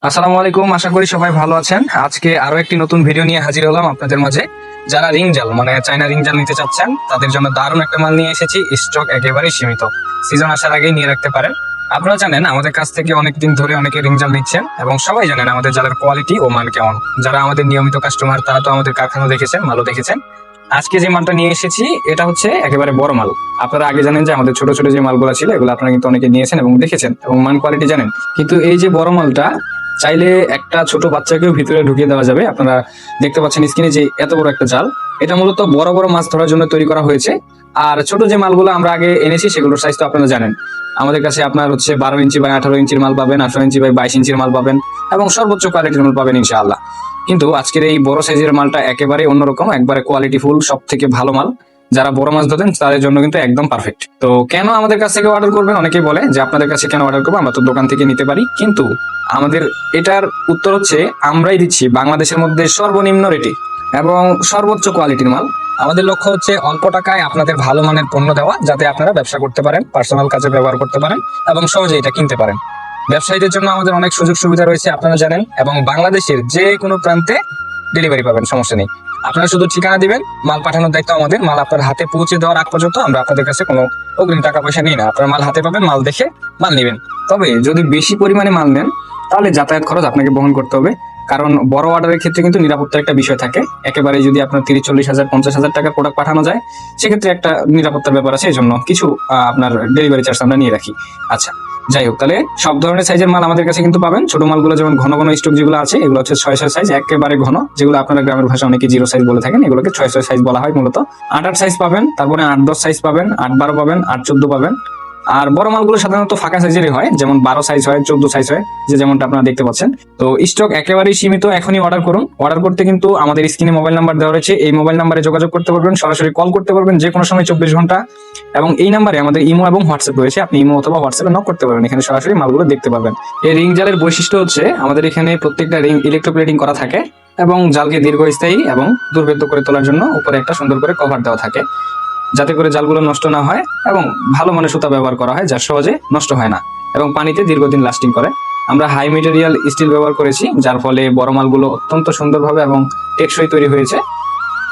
আসসালামু আলাইকুম, আশা করি সবাই ভালো আছেন। আজকে আরো একটি নতুন ভিডিও নিয়ে হাজির হলাম আপনাদের মাঝে। যারা রিং জাল মানে চায়না রিং জাল নিতে চাচ্ছেন তাদের জন্য দারুণ একটা মাল নিয়ে এসেছি। স্টক একেবারেই সীমিত, সিজন আসার আগেই নিয়ে রাখতে পারেন। আপনারা জানেন আমাদের কাছ থেকে অনেকদিন ধরে অনেকে রিং জাল নিচ্ছেন এবং সবাই জানেন আমাদের জালের কোয়ালিটি ও মান কেমন। যারা আমাদের নিয়মিত কাস্টমার তারা তো আমাদের কারখানা দেখেছেন, মালও দেখেছেন। আজকে যে মালটা নিয়ে এসেছি এটা হচ্ছে একেবারে বড় মাল। আপনারা আগে জানেন যে আমাদের ছোট ছোট যে মালগুলো ছিল এগুলো আপনারা কিন্তু অনেকে নিয়েছেন এবং দেখেছেন এবং মান কোয়ালিটি জানেন। কিন্তু এই যে বড় মালটা চাইলে একটা ছোট বাচ্চাকেও ভিতরে ঢুকিয়ে দেওয়া যাবে। আপনারা দেখতে পাচ্ছেন স্ক্রিনে যে এত বড় একটা জাল, এটা মূলত বড় বড় মাছ ধরার জন্য তৈরি করা হয়েছে। আর ছোট যে মালগুলো আমরা আগে এনেছি সেগুলোর সাইজ তো আপনারা জানেন। আমাদের কাছে আপনার হচ্ছে 12 ইঞ্চি বাই 18 ইঞ্চির মাল পাবেন, 18 ইঞ্চি বাই 22 ইঞ্চির মাল পাবেন এবং সর্বোচ্চ কোয়ালিটির মাল পাবেন ইনশাআল্লাহ। কিন্তু আজকের এই বড় সাইজের মালটা একেবারে অন্যরকম, একবারে কোয়ালিটি ফুল, সব থেকে ভালো মাল। যারা বড় মাছ ধরেন তাদের জন্য কিন্তু একদম পারফেক্ট। তো কেন আমাদের কাছ থেকে অর্ডার করবেন, অনেকেই বলে যে আপনাদের কাছে কেন অর্ডার করবো, আমরা তো দোকান থেকে নিতে পারি। কিন্তু আমাদের এটার উত্তর হচ্ছে আমরাই দিচ্ছি বাংলাদেশের মধ্যে সর্বনিম্ন রেটে এবং সর্বোচ্চ কোয়ালিটির মাল। আমাদের লক্ষ্য হচ্ছে অল্প টাকায় আপনাদের ভালো মানের পণ্য দেওয়া, যাতে আপনারা ব্যবসা করতে পারেন, পার্সোনাল কাজে ব্যবহার করতে পারেন এবং সহজে এটা কিনতে পারেন। ব্যবসায়ীদের জন্য আমাদের অনেক সুযোগ সুবিধা রয়েছে আপনারা জানেন, এবং বাংলাদেশের যে কোনো প্রান্তে ডেলিভারি পাবেন, সমস্যা নেই। আপনারা শুধু ঠিকানা দিবেন, মাল পাঠানোর দায়িত্ব আমাদের। মাল আপনার হাতে পৌঁছে দেওয়ার আগ পর্যন্ত আমরা আপনাদের কাছে কোনো অগ্রিম টাকা পয়সা নিই না। আপনারা মাল হাতে পাবেন, মাল দেখে মাল নেবেন। তবে যদি বেশি পরিমাণে মাল নেন তাহলে যাতায়াত খরচ আপনাকে বহন করতে হবে, কারণ বড় অর্ডারের ক্ষেত্রে কিন্তু নিরাপত্তার একটা বিষয় থাকে। একেবারে যদি আপনার 30-40 হাজার 50 হাজার টাকার প্রোডাক্ট পাঠানো যায় সেক্ষেত্রে একটা নিরাপত্তার ব্যাপার আছে, এই জন্য কিছু আপনার ডেলিভারি চার্জ আমরা নিয়ে রাখি। আচ্ছা, যাই হোক, তাহলে সব ধরনের সাইজের মাল আমাদের কাছে কিন্তু পাবেন। ছোট মালগুলো যেমন ঘন ঘন স্টক যেগুলো আছে এগুলো হচ্ছে 6-6 সাইজ, একেবারে ঘন, যেগুলো আপনারা গ্রামের ভাষা অনেকে 0 সাইজ বলে থাকেন, এগুলোকে 6-6 সাইজ বলা হয় মূলত। 8-8 সাইজ পাবেন, তারপরে 8-10 সাইজ পাবেন, 8-12 পাবেন, 8-14 পাবেন। আর বড় মালগুলো সাধারণত ফাঁকা সাইজেরই হয়, যেমন 12 সাইজ হয়, 14 সাইজ হয়, যে যেমনটা আপনারা দেখতে পাচ্ছেন। তো স্টক একেবারেই সীমিত, এখনই অর্ডার করুন। অর্ডার করতে কিন্তু আমাদের স্ক্রিনে মোবাইল নাম্বার দেওয়া রয়েছে, এই মোবাইল নাম্বারে যোগাযোগ করতে পারবেন, সরাসরি কল করতে পারবেন যে কোনো সময় 24 ঘন্টা। এবং এই নাম্বারে আমাদের ইমো এবং হোয়াটসঅ্যাপ রয়েছে, আপনি ইমো অথবা হোয়াটসঅ্যাপে নক করতে পারবেন, এখানে সরাসরি মালগুলো দেখতে পাবেন। এই রিং জালের বৈশিষ্ট্য হচ্ছে আমাদের এখানে প্রত্যেকটা রিং ইলেকট্রোপ্লেটিং করা থাকে এবং জালকে দীর্ঘস্থায়ী এবং দুর্ভেদ্য করে তোলার জন্য উপরে একটা সুন্দর করে কভার দেওয়া থাকে, যাতে করে জালগুলো নষ্ট না হয় এবং ভালো মানের সুতা ব্যবহার করা হয় যা সহজে নষ্ট হয় না এবং পানিতে দীর্ঘদিন লাস্টিং করে। আমরা হাই মেটেরিয়াল স্টিল ব্যবহার করেছি, যার ফলে বড় মালগুলো অত্যন্ত সুন্দরভাবে এবং টেকসই তৈরি হয়েছে।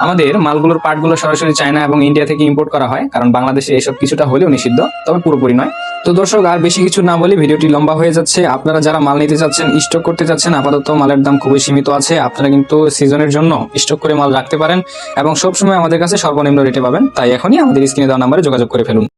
আমাদের মালগুলোর পার্টগুলো সরাসরি চায়না এবং ইন্ডিয়া থেকে ইম্পোর্ট করা হয়, কারণ বাংলাদেশে এসব কিছুটা হলেও নিষিদ্ধ, তবে পুরোপুরি নয়। তো দর্শক, আর বেশি কিছু না বলে ভিডিওটি লম্বা হয়ে যাচ্ছে। আপনারা যারা মাল নিতে চাচ্ছেন, স্টক করতে চাচ্ছেন, আপাতত মালের দাম খুবই সীমিত আছে। আপনারা কিন্তু সিজনের জন্য স্টক করে মাল রাখতে পারেন এবং সবসময় আমাদের কাছে সর্বনিম্ন রেটে পাবেন। তাই এখনই আমাদের স্ক্রিনে দেওয়া নাম্বারে যোগাযোগ করে ফেলুন।